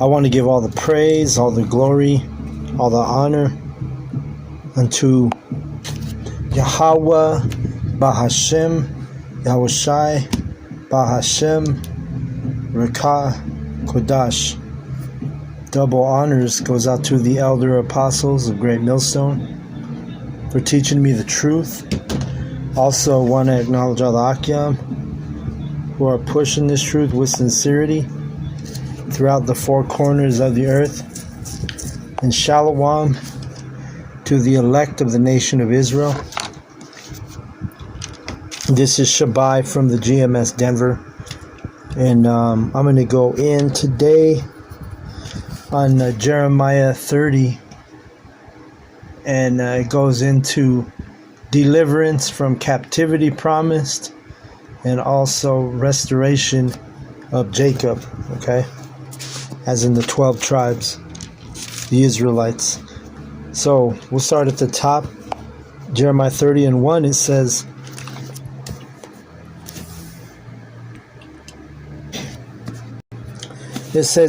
I want to give all the praise, all the glory, all the honor unto Yahweh Bahashem, Yahushai Bahashem, Rekah Kodash. Double honors goes out to the elder apostles of Great Millstone for teaching me the truth. Also want to acknowledge all the Akyam who are pushing this truth with sincerity throughout the four corners of the earth. And Shalom to the elect of the nation of Israel. This is Shabai from the GMS Denver. And I'm going to go in today on Jeremiah 30. And it goes into deliverance from captivity promised and also restoration of Jacob, okay? As in the 12 tribes, the Israelites. So we'll start at the top. Jeremiah 30:1, it says,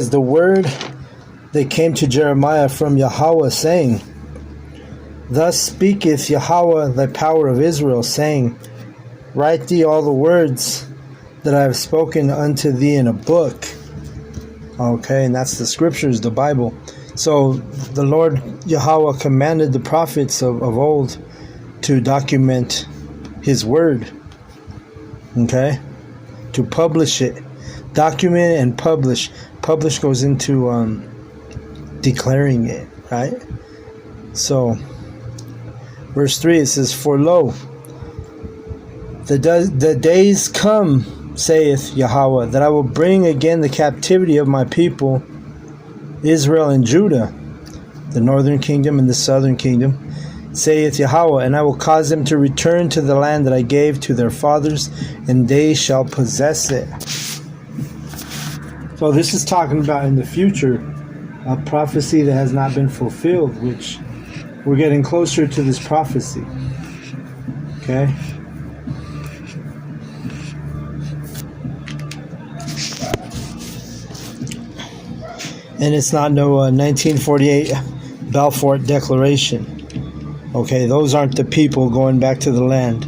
the word that came to Jeremiah from Yahweh, saying, Thus speaketh Yahweh, the power of Israel, saying, Write thee all the words that I have spoken unto thee in a book. Okay, and that's the scriptures, the Bible. So the Lord Yahweh commanded the prophets of old to document his word. Okay, to publish it. Document and publish. Publish goes into declaring it, right? So verse 3, it says, For lo, the days come, saith Yahweh, that I will bring again the captivity of my people, Israel and Judah, the northern kingdom and the southern kingdom, saith Yahweh, and I will cause them to return to the land that I gave to their fathers, and they shall possess it. So this is talking about in the future, a prophecy that has not been fulfilled, which we're getting closer to this prophecy. Okay? And it's not no 1948 Balfour Declaration. Okay, those aren't the people going back to the land.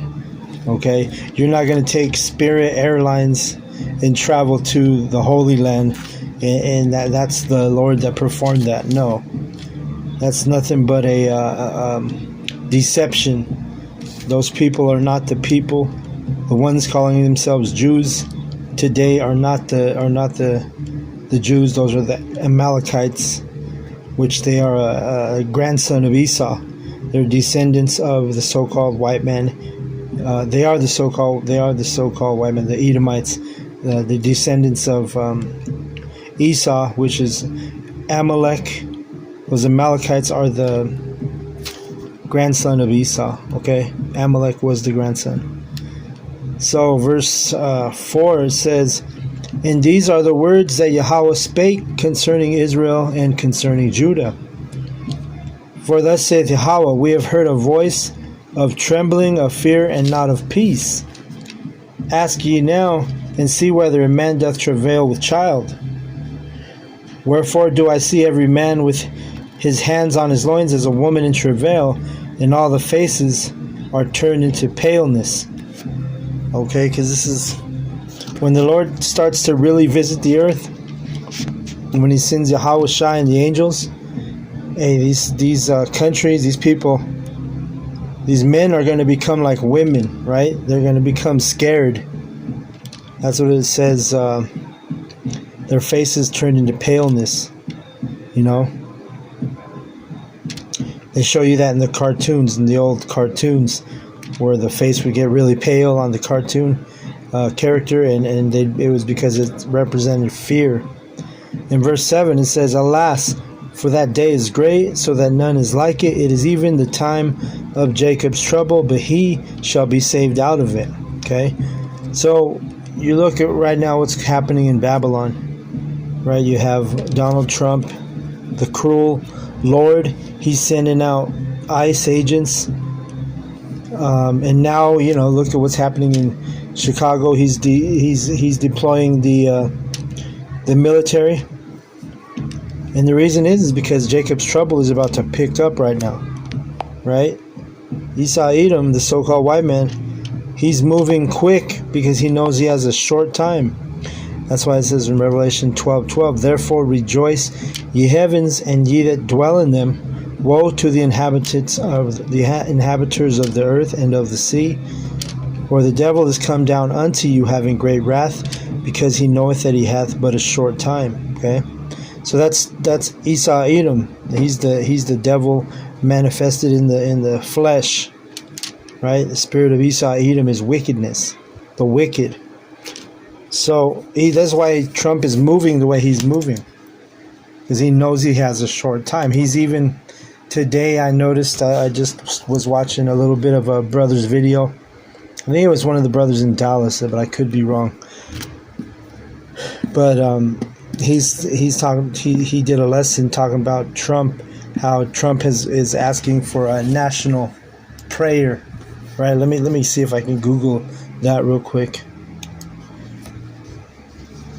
Okay, you're not going to take Spirit Airlines and travel to the Holy Land, and that's the Lord that performed that. No, that's nothing but a deception. Those people are not the people. The ones calling themselves Jews today are not the Jews. Those are the Amalekites, which they are a grandson of Esau. They're descendants of the so-called white man. They are the so-called white men, the Edomites, the descendants of Esau, which is Amalek. Those Amalekites are the grandson of Esau. Okay, Amalek was the grandson. So verse 4, it says, And these are the words that Yahweh spake concerning Israel and concerning Judah. For thus saith Yahweh, We have heard a voice of trembling, of fear, and not of peace. Ask ye now, and see whether a man doth travail with child. Wherefore do I see every man with his hands on his loins as a woman in travail, and all the faces are turned into paleness. Okay, because this is when the Lord starts to really visit the earth, and when he sends Yahweh Shai and the angels, hey, these countries, these people, these men are going to become like women, right? They're going to become scared. That's what it says. Their faces turned into paleness. You know, they show you that in the cartoons, in the old cartoons, where the face would get really pale on the cartoon character, and it was because it represented fear. In verse 7, it says, Alas, for that day is great, so that none is like it. It is even the time of Jacob's trouble, but he shall be saved out of it. Okay? So, you look at right now what's happening in Babylon. Right? You have Donald Trump, the cruel Lord. He's sending out ICE agents. And now, you know, look at what's happening in Chicago. He's deploying the military. And the reason is because Jacob's trouble is about to pick up right now, right? Esau Edom, the so-called white man, he's moving quick because he knows he has a short time. That's why it says in Revelation 12:12, therefore rejoice, ye heavens, and ye that dwell in them. Woe to the inhabitants of the inhabitants of the earth and of the sea, for the devil is come down unto you, having great wrath, because he knoweth that he hath but a short time. Okay, so that's Esau Edom. He's the devil manifested in the flesh, right? The spirit of Esau Edom is wickedness, the wicked. So that's why Trump is moving the way he's moving, because he knows he has a short time. He's even today, I noticed, I just was watching a little bit of a brother's video. I think it was one of the brothers in Dallas, but I could be wrong. But he's talking. He did a lesson talking about Trump, how Trump is asking for a national prayer, right? Let me see if I can Google that real quick.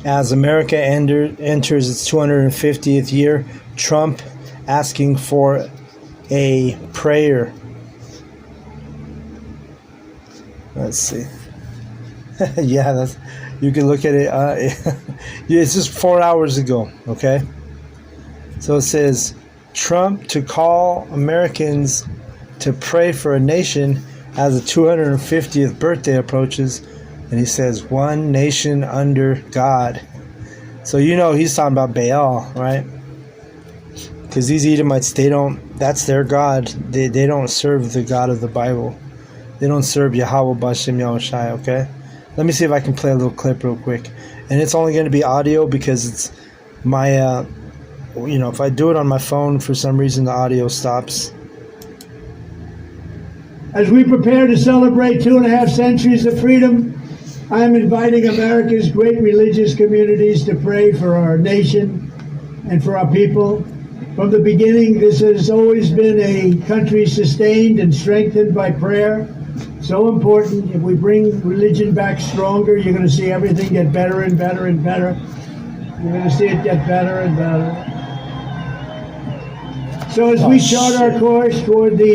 As America enters its 250th year, Trump asking for a prayer. Let's see. Yeah, you can look at it. It's just 4 hours ago. Okay, so it says Trump to call Americans to pray for a nation as the 250th birthday approaches, and he says one nation under God. So he's talking about Baal, right? Because these Edomites, that's their God. They don't serve the God of the Bible. They don't serve Yahweh Bashem Yahushai, okay? Let me see if I can play a little clip real quick. And it's only going to be audio because it's my, if I do it on my phone, for some reason the audio stops. As we prepare to celebrate 2.5 centuries of freedom, I am inviting America's great religious communities to pray for our nation and for our people. From the beginning, this has always been a country sustained and strengthened by prayer. So important. If we bring religion back stronger, you're going to see everything get better and better and better. You're going to see it get better and better. So as we chart our course toward the